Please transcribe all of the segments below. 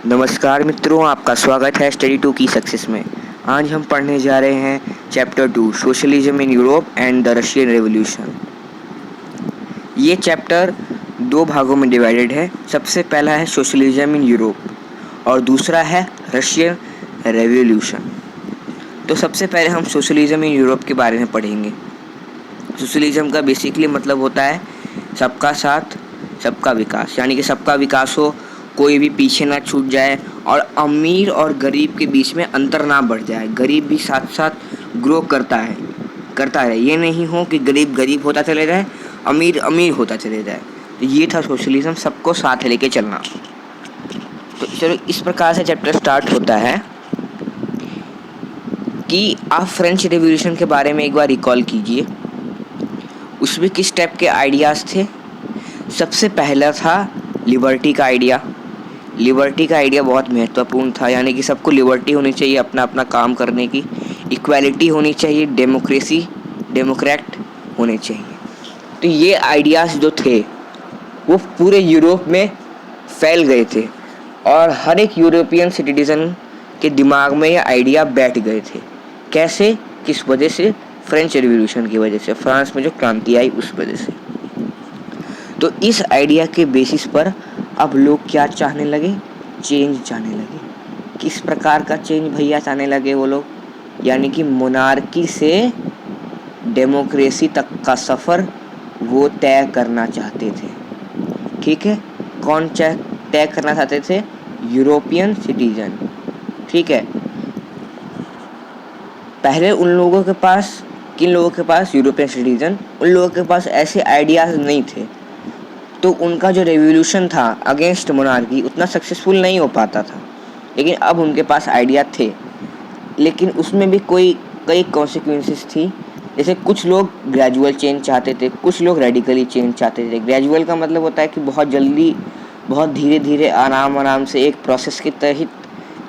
नमस्कार मित्रों, आपका स्वागत है स्टडी टू की सक्सेस में। आज हम पढ़ने जा रहे हैं chapter 2 socialism in Europe and the Russian revolution. ये चैप्टर दो भागों में डिवाइडेड है। सबसे पहला है सोशलिज्म इन यूरोप और दूसरा है रशियन रेवोल्यूशन। तो सबसे पहले हम सोशलिज्म इन यूरोप के बारे में पढ़ेंगे। सोशलिज्म का बेसिकली मतलब होता है सबका साथ सबका विकास, यानी कि सबका विकास हो, कोई भी पीछे ना छूट जाए और अमीर और गरीब के बीच में अंतर ना बढ़ जाए। गरीब भी साथ साथ ग्रो करता रहे। ये नहीं हो कि गरीब गरीब होता चले जाए, अमीर अमीर होता चले जाए। तो ये था सोशलिज्म, सबको साथ लेके चलना। तो चलो इस प्रकार से चैप्टर स्टार्ट होता है कि आप फ्रेंच रिवॉल्यूशन के बारे में एक बार रिकॉल कीजिए। उसमें किस टाइप के आइडियाज़ थे। सबसे पहला था लिबर्टी का आइडिया। लिबर्टी का आइडिया बहुत महत्वपूर्ण था, यानी कि सबको लिबर्टी होनी चाहिए अपना अपना काम करने की, इक्वालिटी होनी चाहिए, डेमोक्रेट होने चाहिए। तो ये आइडियाज़ जो थे वो पूरे यूरोप में फैल गए थे और हर एक यूरोपियन सिटीजन के दिमाग में ये आइडिया बैठ गए थे। कैसे, किस वजह से? फ्रेंच रिवॉल्यूशन की वजह से, फ्रांस में जो क्रांति आई उस वजह से। तो इस आइडिया के बेसिस पर अब लोग क्या चाहने लगे? चेंज चाहने लगे। किस प्रकार का चेंज भैया चाहने लगे वो लोग? यानी कि मोनार्की से डेमोक्रेसी तक का सफ़र वो तय करना चाहते थे। ठीक है, कौन तय करना चाहते थे? European citizen. ठीक है, पहले उन लोगों के पास, किन लोगों के पास? European citizen. उन लोगों के पास ऐसे आइडियाज़ नहीं थे, तो उनका जो रेवोल्यूशन था अगेंस्ट मोनार्की उतना सक्सेसफुल नहीं हो पाता था। लेकिन अब उनके पास आइडिया थे, लेकिन उसमें भी कई कॉन्सिक्वेंसेस थी। जैसे कुछ लोग ग्रेजुअल चेंज चाहते थे, कुछ लोग रेडिकली चेंज चाहते थे। ग्रेजुअल का मतलब होता है कि बहुत जल्दी, बहुत धीरे धीरे, आराम से एक प्रोसेस के तहत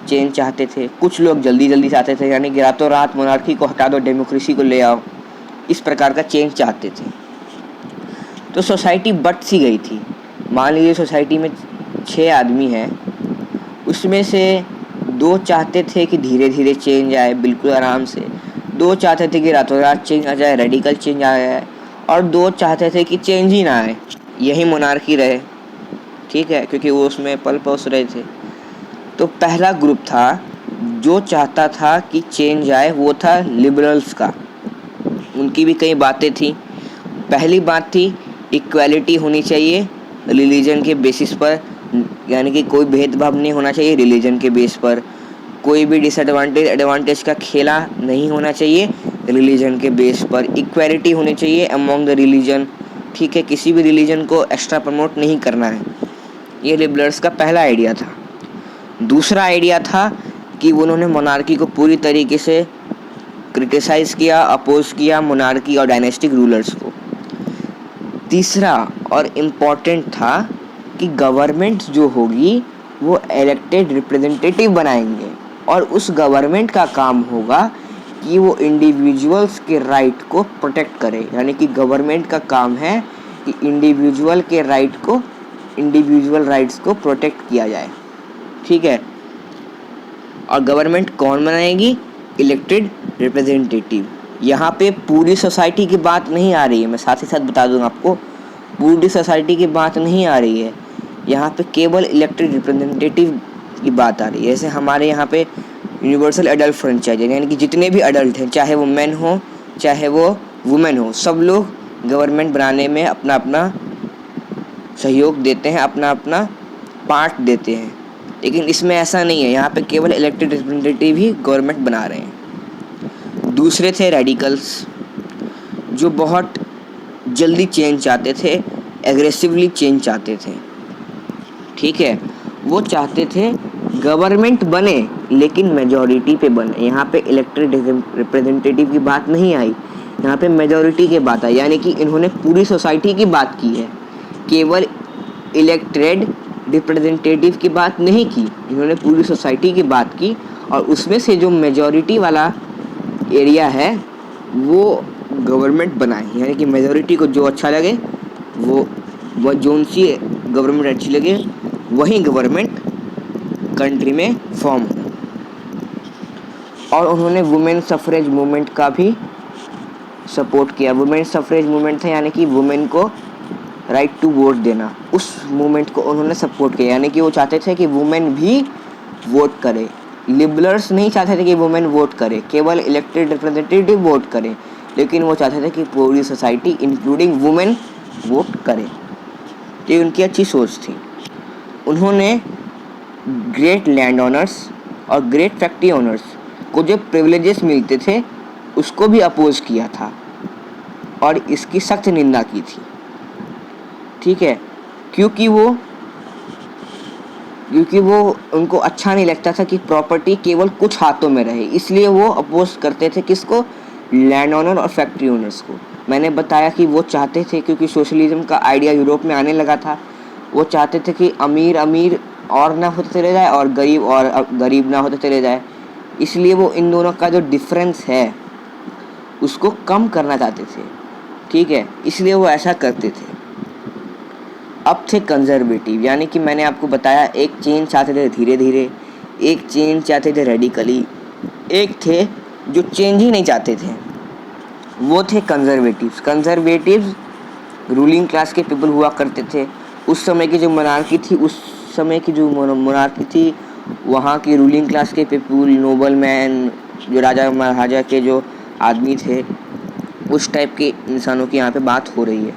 चेंज चाहते थे। कुछ लोग जल्दी चाहते थे, यानी कि रातों रात मोनार्की को हटा दो, डेमोक्रेसी को ले आओ। इस प्रकार का चेंज चाहते थे। तो सोसाइटी बट सी गई थी। मान लीजिए सोसाइटी में 6 आदमी हैं, उसमें से 2 चाहते थे कि धीरे धीरे चेंज आए, बिल्कुल आराम से। 2 चाहते थे कि रातों रात चेंज आ जाए, रेडिकल चेंज आ जाए। और 2 चाहते थे कि चेंज ही ना आए, यही मोनार्की रहे। ठीक है, क्योंकि वो उसमें पल पोस रहे थे। तो पहला ग्रुप था जो चाहता था कि चेंज आए, वो था लिबरल्स का। उनकी भी कई बातें थी। पहली बात थी इक्वालिटी होनी चाहिए रिलीजन के बेसिस पर, यानी कि कोई भेदभाव नहीं होना चाहिए रिलीजन के बेस पर। कोई भी डिसएडवांटेज एडवांटेज का खेला नहीं होना चाहिए रिलीजन के बेस पर। इक्वालिटी होनी चाहिए अमॉन्ग द रिलीजन। ठीक है, किसी भी रिलीजन को एक्स्ट्रा प्रमोट नहीं करना है। ये लिबरल्स का पहला आइडिया था। दूसरा आइडिया था कि उन्होंने मोनार्की को पूरी तरीके से क्रिटिसाइज़ किया, अपोज किया मोनार्की और डायनेस्टिक रूलर्स को। तीसरा और इम्पॉर्टेंट था कि गवर्नमेंट जो होगी वो इलेक्टेड रिप्रेजेंटेटिव बनाएंगे और उस गवर्नमेंट का काम होगा कि वो इंडिविजुअल्स के राइट को प्रोटेक्ट करे। यानी कि गवर्नमेंट का काम है कि इंडिविजुअल के राइट को, इंडिविजुअल राइट्स को प्रोटेक्ट किया जाए। ठीक है, और गवर्नमेंट कौन बनाएगी? Elected representative. यहाँ पे पूरी सोसाइटी की बात नहीं आ रही है, मैं साथ ही साथ बता दूँ आपको, पूरी सोसाइटी की बात नहीं आ रही है। यहाँ पे केवल इलेक्टेड रिप्रेजेंटेटिव की बात आ रही है। जैसे हमारे यहाँ पे यूनिवर्सल एडल्ट फ्रेंचाइज, यानी कि जितने भी अडल्ट हैं, चाहे वो मैन हो चाहे वो वुमेन हो, सब लोग गवर्नमेंट बनाने में अपना अपना सहयोग देते हैं, अपना अपना पार्ट देते हैं। लेकिन इसमें ऐसा नहीं है, यहाँ पे केवल इलेक्टेड रिप्रेजेंटेटिव ही गवर्नमेंट बना रहे हैं। दूसरे थे रेडिकल्स, जो बहुत जल्दी चेंज चाहते थे, एग्रेसिवली चेंज चाहते थे। ठीक है, वो चाहते थे गवर्नमेंट बने लेकिन मेजॉरिटी पे बने। यहाँ पे इलेक्टेड रिप्रेजेंटेटिव की बात नहीं आई, यहाँ पे मेजॉरिटी की बात आई। यानी कि इन्होंने पूरी सोसाइटी की बात की है, केवल इलेक्टेड रिप्रेजेंटेटिव की बात नहीं की। इन्होंने पूरी सोसाइटी की बात की और उसमें से जो मेजॉरिटी वाला एरिया है वो गवर्नमेंट बनाए। यानी कि मेजॉरिटी को जो अच्छा लगे वो जोन सी गवर्नमेंट अच्छी लगे वही गवर्नमेंट कंट्री में फॉर्म हो। और उन्होंने वुमेन सफरेज मूवमेंट का भी सपोर्ट किया। वुमेन सफरेज मूवमेंट था यानी कि वुमेन को राइट टू वोट देना, उस मूवमेंट को उन्होंने सपोर्ट किया। यानी कि वो चाहते थे कि वुमेन भी वोट करे। लिबरल्स नहीं चाहते थे कि वुमेन वोट करे, केवल इलेक्टेड रिप्रेजेंटेटिव वोट करे, लेकिन वो चाहते थे कि पूरी सोसाइटी इंक्लूडिंग वुमेन वोट करे। ये उनकी अच्छी सोच थी। उन्होंने ग्रेट लैंड ओनर्स और ग्रेट फैक्ट्री ओनर्स को जो प्रिविलेजेस मिलते थे उसको भी अपोज किया था और इसकी सख्त निंदा की थी। ठीक है, क्योंकि वो उनको अच्छा नहीं लगता था कि प्रॉपर्टी केवल कुछ हाथों में रहे, इसलिए वो अपोज करते थे किसको? लैंड ओनर और फैक्ट्री ओनर्स को। मैंने बताया कि वो चाहते थे, क्योंकि सोशलिज्म का आइडिया यूरोप में आने लगा था, वो चाहते थे कि अमीर अमीर और ना होते चले जाए और गरीब ना होते चले जाए, इसलिए वो इन दोनों का जो डिफरेंस है उसको कम करना चाहते थे। ठीक है, इसलिए वो ऐसा करते थे। अब थे कंजर्वेटिव, यानी कि मैंने आपको बताया एक चेंज चाहते थे धीरे धीरे, एक चेंज चाहते थे रेडिकली, एक थे जो चेंज ही नहीं चाहते थे, वो थे कंजर्वेटिव्स। कंजर्वेटिव्स रूलिंग क्लास के पीपल हुआ करते थे। उस समय की जो मोनार्की थी, वहाँ की रूलिंग क्लास के पीपल, नोबल मैन, जो राजा महाराजा के जो आदमी थे, उस टाइप के इंसानों की यहाँ पे बात हो रही है।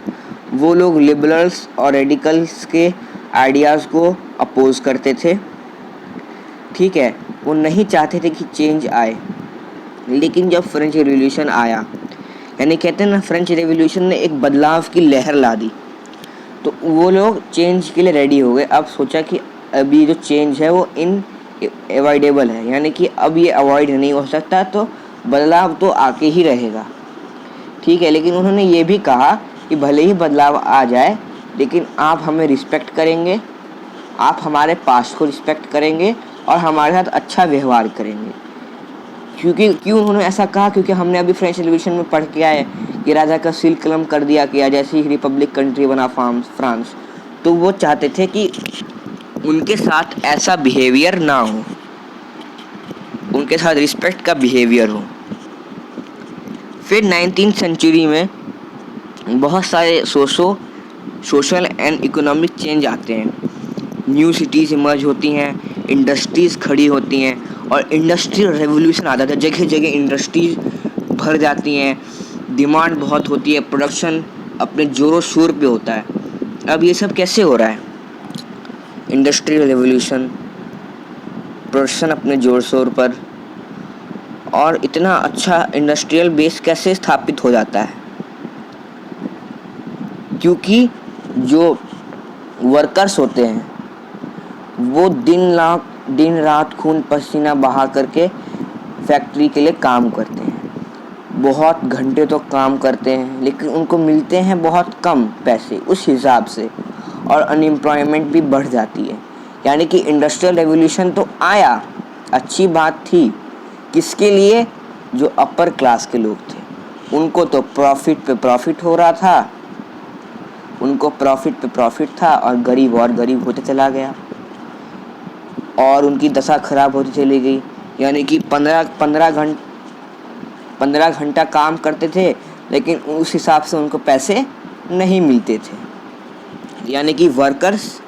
वो लोग लिबरल्स और रेडिकल्स के आइडियाज़ को अपोज करते थे। ठीक है, वो नहीं चाहते थे कि चेंज आए। लेकिन जब फ्रेंच रिवॉल्यूशन आया, यानी कहते हैं ना, फ्रेंच रिवॉल्यूशन ने एक बदलाव की लहर ला दी, तो वो लोग चेंज के लिए रेडी हो गए। अब सोचा कि अभी जो चेंज है वो अवॉइडेबल है, यानी कि अब ये अवॉइड नहीं हो सकता, तो बदलाव तो आके ही रहेगा। ठीक है, लेकिन उन्होंने ये भी कहा कि भले ही बदलाव आ जाए, लेकिन आप हमें रिस्पेक्ट करेंगे, आप हमारे पास्ट को रिस्पेक्ट करेंगे और हमारे साथ अच्छा व्यवहार करेंगे। क्यों उन्होंने ऐसा कहा? क्योंकि हमने अभी फ्रेंच रिवॉल्यूशन में पढ़ के आए कि राजा का सील कलम कर दिया गया जैसे ही रिपब्लिक कंट्री बना फ्रांस। तो वो चाहते थे कि उनके साथ ऐसा बिहेवियर ना हो, उनके साथ रिस्पेक्ट का बिहेवियर हो। फिर 19वीं सेंचुरी में बहुत सारे सोशल एंड इकोनॉमिक चेंज आते हैं। न्यू सिटीज़ इमर्ज होती हैं, इंडस्ट्रीज़ खड़ी होती हैं और इंडस्ट्रियल रेवोल्यूशन आता है। जगह जगह इंडस्ट्रीज भर जाती हैं, डिमांड बहुत होती है, प्रोडक्शन अपने ज़ोरों शोर पे होता है। अब ये सब कैसे हो रहा है? इंडस्ट्रियल रेवोल्यूशन, प्रोडक्शन अपने ज़ोर शोर पर, और इतना अच्छा इंडस्ट्रियल बेस कैसे स्थापित हो जाता है? क्योंकि जो वर्कर्स होते हैं वो दिन रात खून पसीना बहा करके फैक्ट्री के लिए काम करते हैं, बहुत घंटे तो काम करते हैं, लेकिन उनको मिलते हैं बहुत कम पैसे उस हिसाब से, और अनएम्प्लॉयमेंट भी बढ़ जाती है। यानी कि इंडस्ट्रियल रेवोल्यूशन तो आया, अच्छी बात थी, किसके लिए? जो अपर क्लास के लोग थे, उनको तो प्रॉफिट पे प्रॉफिट हो रहा था, और गरीब होते चला गया और उनकी दशा खराब होती चली गई। यानी कि 15 घंटा काम करते थे, लेकिन उस हिसाब से उनको पैसे नहीं मिलते थे। यानी कि वर्कर्स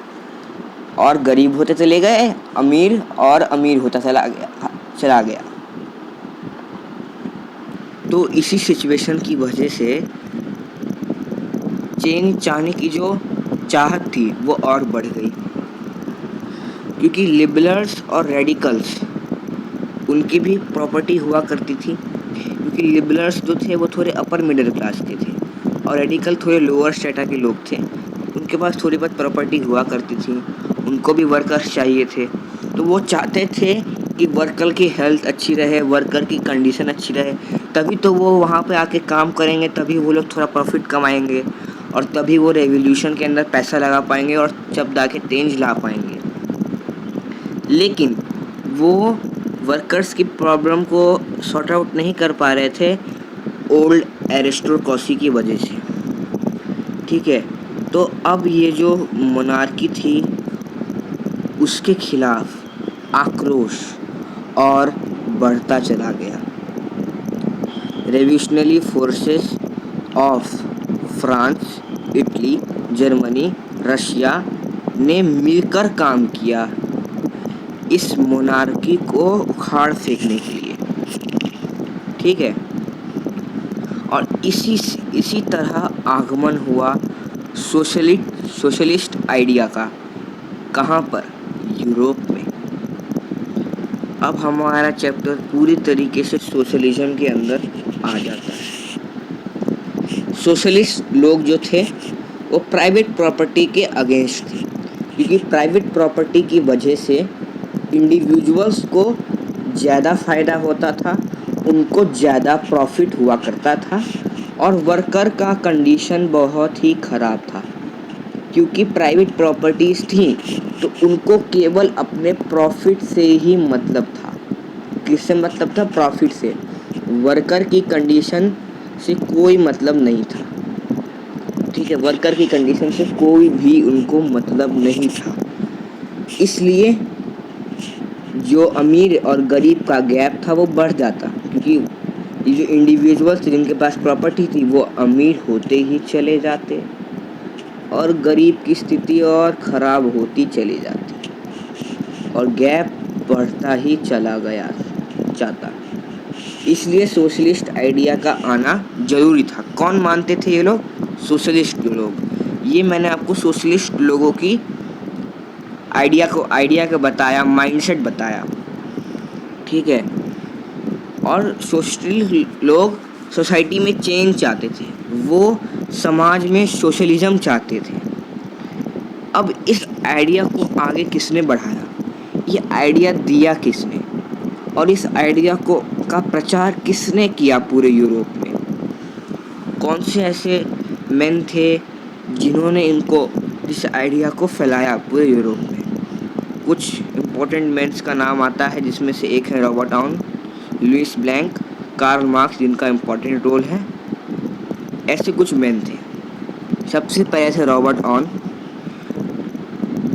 और गरीब होते चले गए, अमीर होता चला गया। तो इसी सिचुएशन की वजह से चेंज चाहने की जो चाहत थी वो और बढ़ गई, क्योंकि लिबरल्स और रेडिकल्स उनकी भी प्रॉपर्टी हुआ करती थी। क्योंकि लिबरल्स जो थे वो थोड़े अपर मिडिल क्लास के थे और रेडिकल थोड़े लोअर स्टेटा के लोग थे, उनके पास थोड़ी बहुत प्रॉपर्टी हुआ करती थी, उनको भी वर्कर्स चाहिए थे। तो वो चाहते थे कि वर्कर की हेल्थ अच्छी रहे, वर्कर की कंडीशन अच्छी रहे, तभी तो वो वहाँ पे आके काम करेंगे, तभी वो लोग थोड़ा प्रॉफिट कमाएंगे और तभी वो रेवोल्यूशन के अंदर पैसा लगा पाएंगे और जब जाके चेंज ला पाएंगे। लेकिन वो वर्कर्स की प्रॉब्लम को सॉर्ट आउट नहीं कर पा रहे थे ओल्ड एरिस्टोक्रेसी की वजह से। ठीक है, तो अब ये जो मोनार्की थी उसके खिलाफ आक्रोश और बढ़ता चला गया। Revolutionary forces of France, Italy, Germany, Russia ने मिलकर काम किया इस मोनार्की को उखाड़ फेंकने के लिए। ठीक है, और इसी तरह आगमन हुआ सोशलिस्ट आइडिया का। कहाँ पर? यूरोप में। अब हमारा चैप्टर पूरी तरीके से सोशलिज्म के अंदर आ जाता है। सोशलिस्ट लोग जो थे वो प्राइवेट प्रॉपर्टी के अगेंस्ट थे, क्योंकि प्राइवेट प्रॉपर्टी की वजह से इंडिविजुअल्स को ज़्यादा फ़ायदा होता था, उनको ज़्यादा प्रॉफिट हुआ करता था, और वर्कर का कंडीशन बहुत ही ख़राब था। क्योंकि प्राइवेट प्रॉपर्टीज़ थी तो उनको केवल अपने प्रॉफिट से ही मतलब था। किससे मतलब था? प्रॉफिट से। वर्कर की कंडीशन से कोई मतलब नहीं था। ठीक है, वर्कर की कंडीशन से कोई भी उनको मतलब नहीं था। इसलिए जो अमीर और गरीब का गैप था वो बढ़ जाता, क्योंकि जो इंडिविजुअल्स जिनके पास प्रॉपर्टी थी वो अमीर होते ही चले जाते और गरीब की स्थिति और ख़राब होती चली जाती और गैप बढ़ता ही चला गया जाता। इसलिए सोशलिस्ट आइडिया का आना ज़रूरी था। कौन मानते थे ये लोग? सोशलिस्ट लोग। ये मैंने आपको सोशलिस्ट लोगों की आइडिया को बताया, माइंडसेट बताया। ठीक है, और सोशलिस्ट लोग सोसाइटी में चेंज चाहते थे, वो समाज में सोशलिज्म चाहते थे। अब इस आइडिया को आगे किसने बढ़ाया? ये आइडिया दिया किसने? और इस आइडिया का प्रचार किसने किया पूरे यूरोप में? कौन से ऐसे मैन थे जिन्होंने इस आइडिया को फैलाया पूरे यूरोप में? कुछ इम्पोर्टेंट मैन्स का नाम आता है, जिसमें से एक है Robert Owen, Louis Blanc, Karl Marx, जिनका इम्पोर्टेंट रोल है। ऐसे कुछ मैन थे। सबसे पहले थे रॉबर्ट ऑन,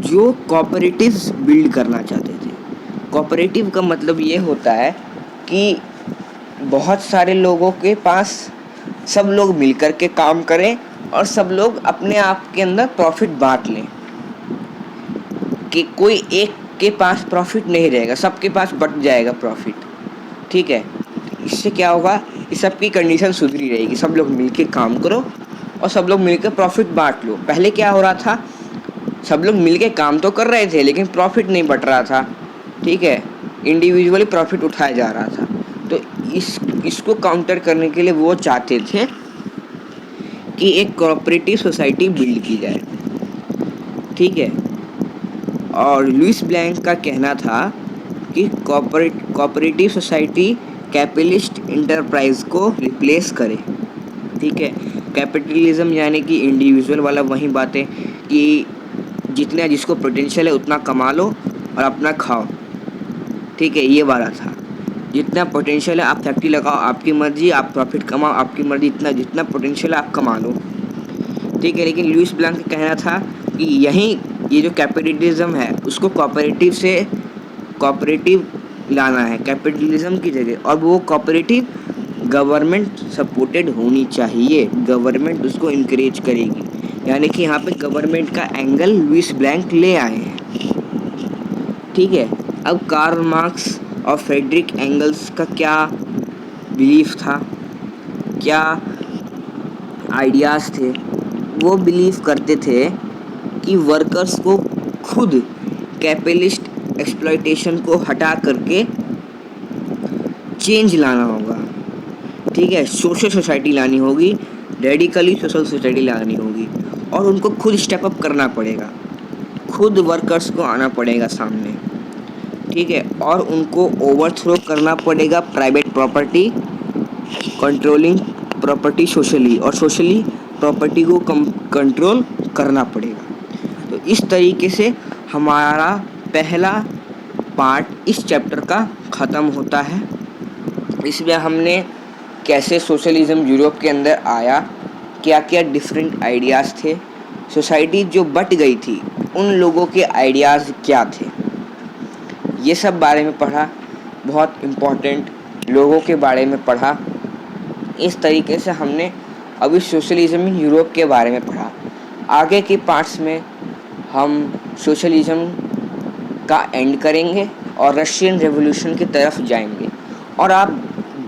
जो कोऑपरेटिव्स बिल्ड करना चाहते थे। कोऑपरेटिव का मतलब ये होता है कि बहुत सारे लोगों के पास सब लोग मिलकर के काम करें और सब लोग अपने आप के अंदर प्रॉफिट बांट लें, कि कोई एक के पास प्रॉफिट नहीं रहेगा, सबके पास बट जाएगा प्रॉफिट। ठीक है, इससे क्या होगा? इस सबकी कंडीशन सुधरी रहेगी, सब लोग मिलके काम करो और सब लोग मिलकर प्रॉफिट बांट लो। पहले क्या हो रहा था? सब लोग मिलके काम तो कर रहे थे लेकिन प्रॉफिट नहीं बट रहा था। ठीक है, इंडिविजुअली प्रॉफिट उठाया जा रहा था। तो इसको काउंटर करने के लिए वो चाहते थे कि एक कोऑपरेटिव सोसाइटी बिल्ड की जाए। ठीक है, और लुइस ब्लैंक का कहना था कि कोऑपरेटिव सोसाइटी कैपिटलिस्ट इंटरप्राइज को रिप्लेस करे। ठीक है, कैपिटलिज्म यानी कि इंडिविजुअल वाला वही बातें कि जितना जिसको पोटेंशियल है उतना कमा लो और अपना खाओ। ठीक है, ये वाला था। जितना पोटेंशियल है आप फैक्ट्री लगाओ, आपकी मर्जी, आप प्रॉफिट कमाओ, आपकी मर्जी, जितना पोटेंशियल है आप कमा लो। ठीक है, लेकिन लुइस ब्लैंक का कहना था कि ये जो कैपिटलिज्म है उसको कोऑपरेटिव लाना है कैपिटलिज्म की जगह, और वो कोऑपरेटिव गवर्नमेंट सपोर्टेड होनी चाहिए। गवर्नमेंट उसको इनकरेज करेगी, यानी कि यहाँ पे गवर्नमेंट का एंगल लुइस ब्लैंक ले आए हैं। ठीक है, अब कार्ल मार्क्स और फ्रेडरिक एंगल्स का क्या बिलीफ था, क्या आइडियाज़ थे? वो बिलीव करते थे कि वर्कर्स को खुद कैपिटलिस्ट एक्सप्लॉयटेशन को हटा करके चेंज लाना होगा। ठीक है, सोशल सोसाइटी लानी होगी, रेडिकली सोशल सोसाइटी लानी होगी, और उनको खुद स्टेप अप करना पड़ेगा, खुद वर्कर्स को आना पड़ेगा सामने। ठीक है, और उनको ओवरथ्रो करना पड़ेगा private property, controlling property socially, और सोशली प्रॉपर्टी को कंट्रोल करना पड़ेगा। तो इस तरीके से हमारा पहला पार्ट इस चैप्टर का ख़त्म होता है। इसमें हमने कैसे सोशलिज्म यूरोप के अंदर आया, क्या क्या डिफरेंट आइडियाज़ थे, सोसाइटी जो बट गई थी उन लोगों के आइडियाज़ क्या थे, ये सब बारे में पढ़ा, बहुत इम्पोर्टेंट लोगों के बारे में पढ़ा। इस तरीके से हमने अभी सोशलिज़्म इन यूरोप के बारे में पढ़ा। आगे के पार्ट्स में हम सोशलिज़्म का एंड करेंगे और रशियन रेवोल्यूशन की तरफ जाएंगे। और आप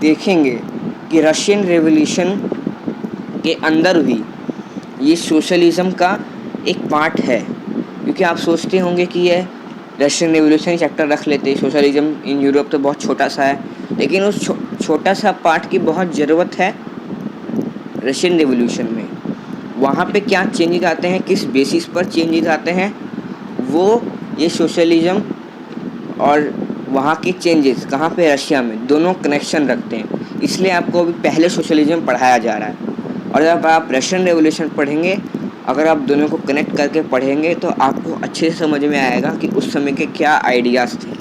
देखेंगे कि रशियन रेवोल्यूशन के अंदर भी ये सोशलिज़्म का एक पार्ट है, क्योंकि आप सोचते होंगे कि ये रशियन रेवोल्यूशन चैप्टर रख लेते, सोशलिज़्म इन यूरोप तो बहुत छोटा सा है, लेकिन उस छोटा सा पार्ट की बहुत ज़रूरत है रशियन रेवोल्यूशन में। वहाँ पे क्या चेंजेस आते हैं, किस बेसिस पर चेंजेस आते हैं, वो ये सोशलिज़्म और वहाँ के चेंजेस कहाँ पे रशिया में दोनों कनेक्शन रखते हैं। इसलिए आपको अभी पहले सोशलिज़्म पढ़ाया जा रहा है, और जब आप रशियन रेवोल्यूशन पढ़ेंगे, अगर आप दोनों को कनेक्ट करके पढ़ेंगे तो आपको अच्छे से समझ में आएगा कि उस समय के क्या आइडियाज़ थे।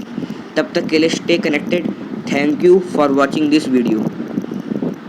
तब तक के लिए stay connected. Thank you for watching this video.